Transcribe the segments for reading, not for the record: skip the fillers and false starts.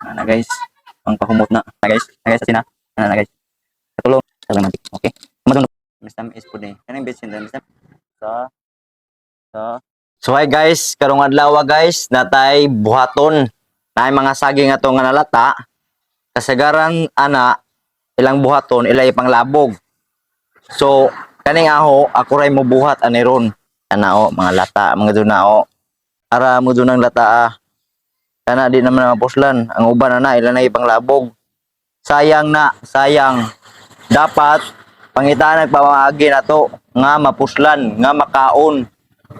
Na guys. Ang pahumot na. Na guys. Na guys asin na. Na guys. Katulong. Sabi natin. Okay. Madung. Mistam is po din. Kanang bitsin din. Mistam. So hi guys. Karong adlaw guys. Natay buhaton. Na mga saging ato nga nalata. Kasagaran ana. Ilang buhaton. Ilay panglabog. So kaning ako ray mo buhat ani ron. Ana mga lata. Mga dunao. Ara mo dunang lata kana di naman mapuslan ang uban na ilan na ipang labog. Sayang na, sayang. Dapat pangitan nagpamagi nato nga mapuslan, nga makaon.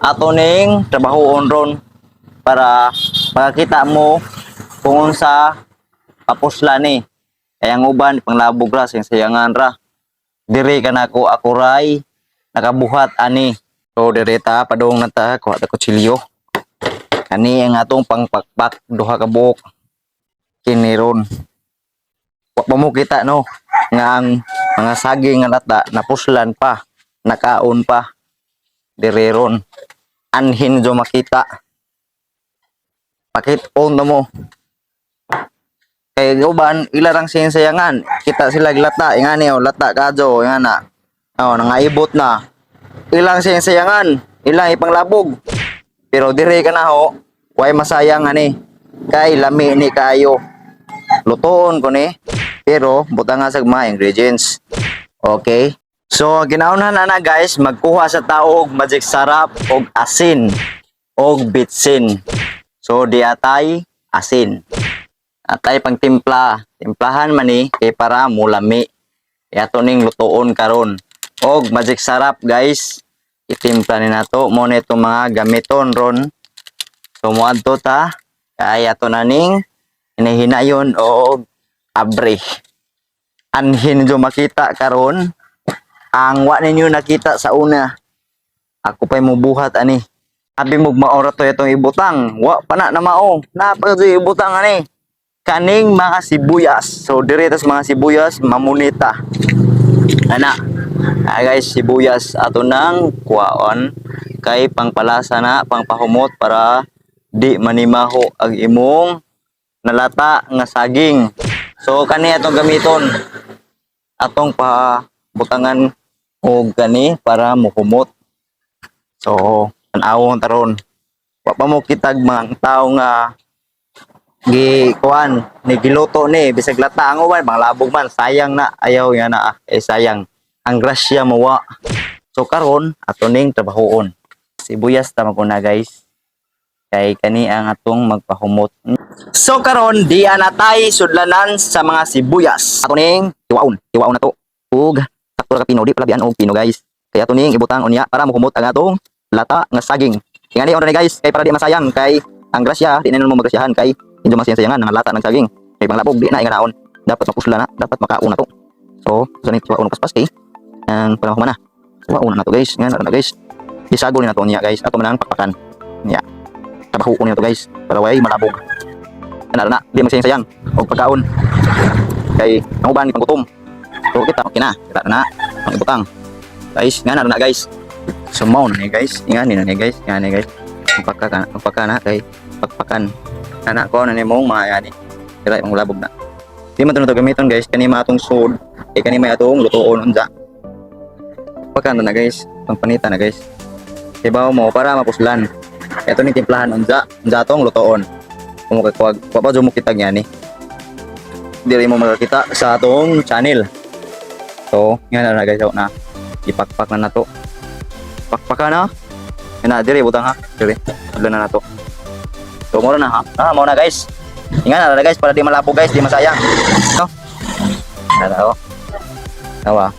Ato ning trabahoon ron para makita mo kung unsa papuslan ni. Kaya ang uban panglabog ra sayangan ra. Diri kanako ako ray nakabuhat ani. So diri ta padung nata kuha ta kutsilyo. Kani ang atong pangpakpak duha ka buok kini ron. Wa pa mo kita no nga ang mga saging nga lata napuslan pa, nakaon pa diri ron. Anhin jo makita. Pakit-on na mo. Kay uban ilarang sayangan. Kita sila lata ingani lata kadyo ingana. Nangaibot na. Ilang sayangan, ilang ipanglabog. Pero diri kana way masayang ani kay lami ni kayo lutoon ko ni pero butang nga sa mga ingredients. Okay, so ginaunhan na guys magkuha sa taog magic sarap og asin og bitsin. So di atay asin atay pang timplahan man ni kay para mulami ato ning lutoon karon og magic sarap guys itimpla ni nato mo nito mga gamiton ron. So mo adto ta kay ato naning hinahinayon og abre. Anhin jo makita karon ang wa ninyo nakita sa una. Ako pay mo buhat ani. Abi mo maora to itong ibutang. Wa pa na mao. Napa jo ibutang ani. Kaning mga sibuyas. So dire tas mga sibuyas mamunita. Ana. Guys, sibuyas ato nang kuwaon kay pangpalasa na pangpahumot para di manimaho ang imong nalata nga saging. So kani atong gamiton atong pabutangan og kani para muhumot. So tan-awon taron wa pa mo kitag mga tawo nga ni giluto ni bisag lata ang uban panglabog man sayang na ayaw nga na sayang ang grasya mo wa. So karon ato ning trabahoon sibuyas ta maguna guys kay kani ang atong magpahumot. So karon di anatay sudlanan sa mga sibuyas ato ning tiwaon na to ug sakto ka pino di pala bian og pino guys kay ato ning ibutang unya para mohumot ang atong lata nga saging. Ingani on guys kay para di masayang kay ang grasya di na mo magrasyahan kay indyo masayangan ang lata ng saging kay panglabog di na inganaon dapat mapusla na dapat makaon na to. So ning tiwaon paspas kay ang panahon man na tiwaon na to guys nga na guys isagol na to niya guys ato man ang pakpakan niya. Trabaho ko nito guys para way malabog. Na di magsayang og pagkaon. Kay ang uban panggutom. So kita okay na ang ibutang. Guys, nga na guys. Sumaw na ni guys. Ingani na ni guys. Ingani guys. Pagpaka na kay pagpakan. Ana ko na ni mong mga yani. Dira ang labog na. Di man to gamiton guys kani matong sud. Kay kani may atong lutoon unsa. Pagkan na guys. Pangpanita na guys. Ibaw mo para mapuslan. Ito ni timplahan unsa atong lutoon. Kung magkuwag pa mo kita niya ni. Dili mo makakita sa atong channel. So, nga na guys na ipakpak na nato. Pakpak na. Ina diri butang ha. Diri. Adlan na nato. So, mo na ha. Mo na guys. Ingat na guys para di malabo guys, di masayang. No. Ano? Awa.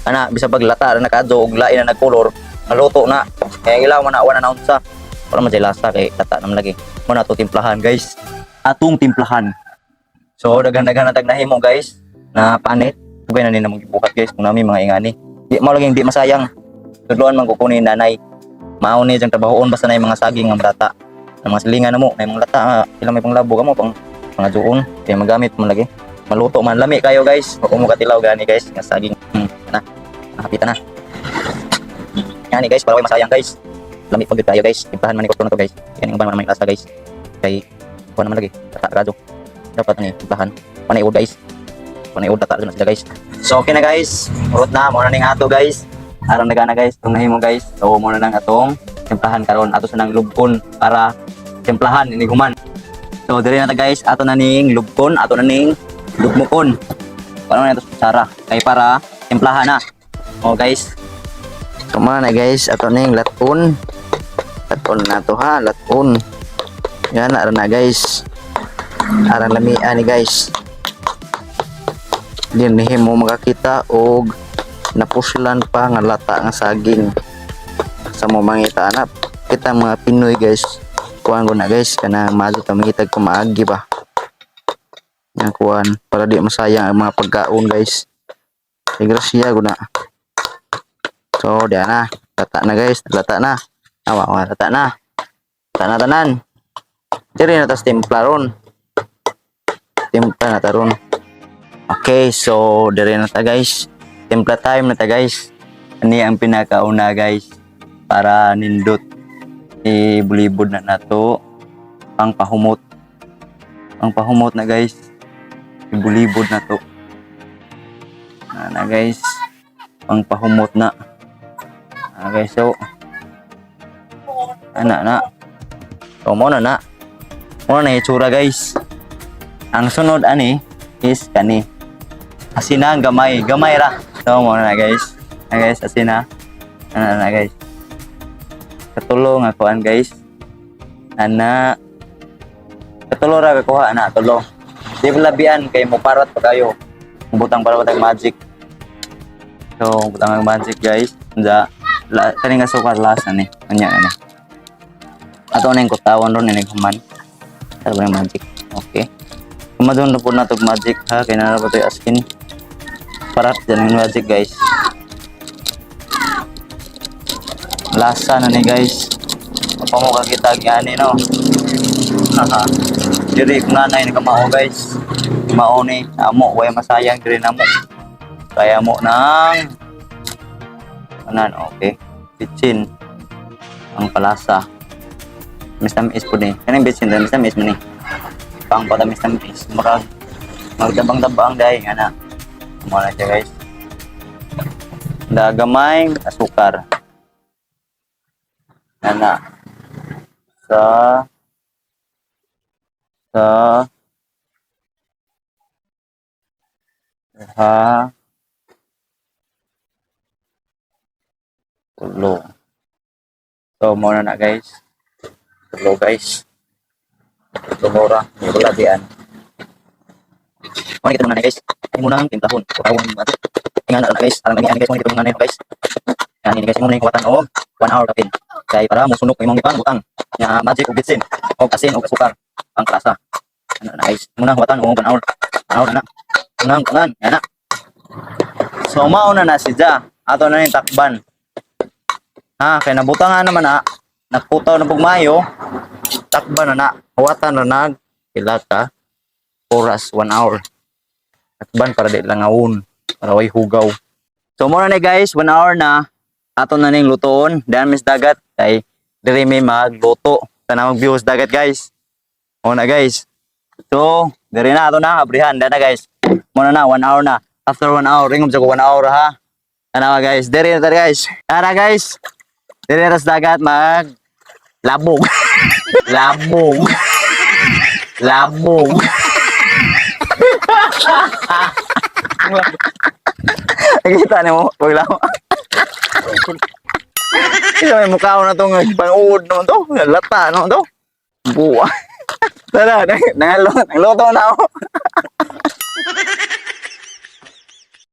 Ana bisa paglata na kadto og lain na nagkolor. Naluto na. Kaya ilaw man na na unsa. Para majalasa kay kata naman lagi. Mo na to timplahan guys. Atong timplahan. So daghan-daghan natag nahimo guys na panit. Tugay na ni namong gibukat guys kung nami mga ingani. Di mo laging di masayang. Tudloan man kukunin nanay. Mao ni jang trabahoon basta nay mga saging nga bata. Ang mga silingan namo, nay mga lata ilang may panglabo mo pang mga juon kay magamit man lagi. Maluto man lami kayo guys. Kung mo katilaw gani guys nga saging. Na. Nakapita na. Yani guys para way masayang guys. Lami pag tayo guys. Timplahan man ni ko na to guys. Yan ang uban man may lasa guys. Kay kuha naman lagi. Kata radyo. dapat ni timplahan. Panayod guys. Panayod data na sila guys. So okay na guys. Urot na mo na ning ato guys. Aron nagana guys, itong nahimo guys. So mo na lang atong timplahan karon ato sa nang lubkon para timplahan ini human. So diri na ta guys, ato na ning lubkon, ato na ning lugmukon. Paano na ito sa kutsara? Kay para timplahan na. O guys. Kuma na guys, ato ning laton. Laton na to ha, laton. Yan na guys. Arang lamian ni guys. Dinhi mo makakita og napuslan pa nga lata nga saging sa mo mangita anak kita mga Pinoy guys. Kuan ko na guys kana maado ta mangitag kumaagi ba. Yang kuan para di masayang ang mga pagkaon guys. Grasya ko na. So diyan na. Lata na guys, lata na. Awa, lata na. Tanan. Diri na tas timpla ron. Timpla na taron. Okay, so diri na ta guys. Timpla time na ta guys. Ani ang pinakauna guys para nindot ibulibod na nato ang pahumot. Ang pahumot na guys. Ibulibod na to. Na guys. Ang pahumot na. Guys, so na. So mo na. Mo na itsura guys. Ang sunod ani is kani. Asina ang gamay ra. So mo na guys. Guys, asina. Na guys. Katulo nga kuan guys. Ana. Katulo ra kuha ana, tulo. Di labian kay mo parat pa kayo. Butang para tag magic. So butang ang magic guys. Nda kani nga sukar last ani. Anya ani. Ato na yung kutawan ron ini human. Tara ba yung magic? Okay. Kumadon na po na itong magic ha. Kaya na po ito yung askin. Parat dyan yung magic guys. Lasa na ni guys. Mapamukha kita gani no. Haha. Diri kung nanay na kamao guys. Kamao ni. Amo. Huwag masayang diri na mo. Kaya mo ng anan. Okay. Kitchen. Ang palasa. Mis-tamis po ni. Kanang bitsin na mis-tamis mo ni. Pang pata mis-tamis. Magdabang-dabang dahil nga na. Muna siya guys. Dagamay asukar. Na. Sa ha tulo. So muna na guys. Tulo guys. Tumura, may wala diyan. Muna kita muna guys. Ay muna ang timplahon. Katawan mo natin. Tingnan na guys. Alam namin guys. Muna kita muna guys. Yan ini guys. Muna yung kuwatan o 1 hour kapin. Kaya para musunok yung mga butang. Nya magic o bitsin. O asin o asukar. Ang klasa. Ano na guys. Muna kuwatan o 1 hour. 1 hour na. Unang. Yan na. So mauna na si Ja. Ato na yung takban. Ha, kaya nabutangan naman na. Nagputaw na pagmayo, takba na huwatan na kilata oras 1 hour. Takban para di lang awon, para way hugaw. So muna na guys, 1 hour na ato na ning lutoon, dan mis dagat kay diri may magluto. Sana mag-views dagat guys. Muna guys. So, diri na ato na abrihan dana guys. Muna na 1 hour na. After 1 hour, ringom sa 1 hour ha. Ana guys, diri na guys. Tara guys. Dili na sa dagat mag labog. Labog. Nakita niyo mo, paglama. Isa may mukha ko na itong pang-uod naman to. Lata naman to. Buwa. Tara, nangluto na ako.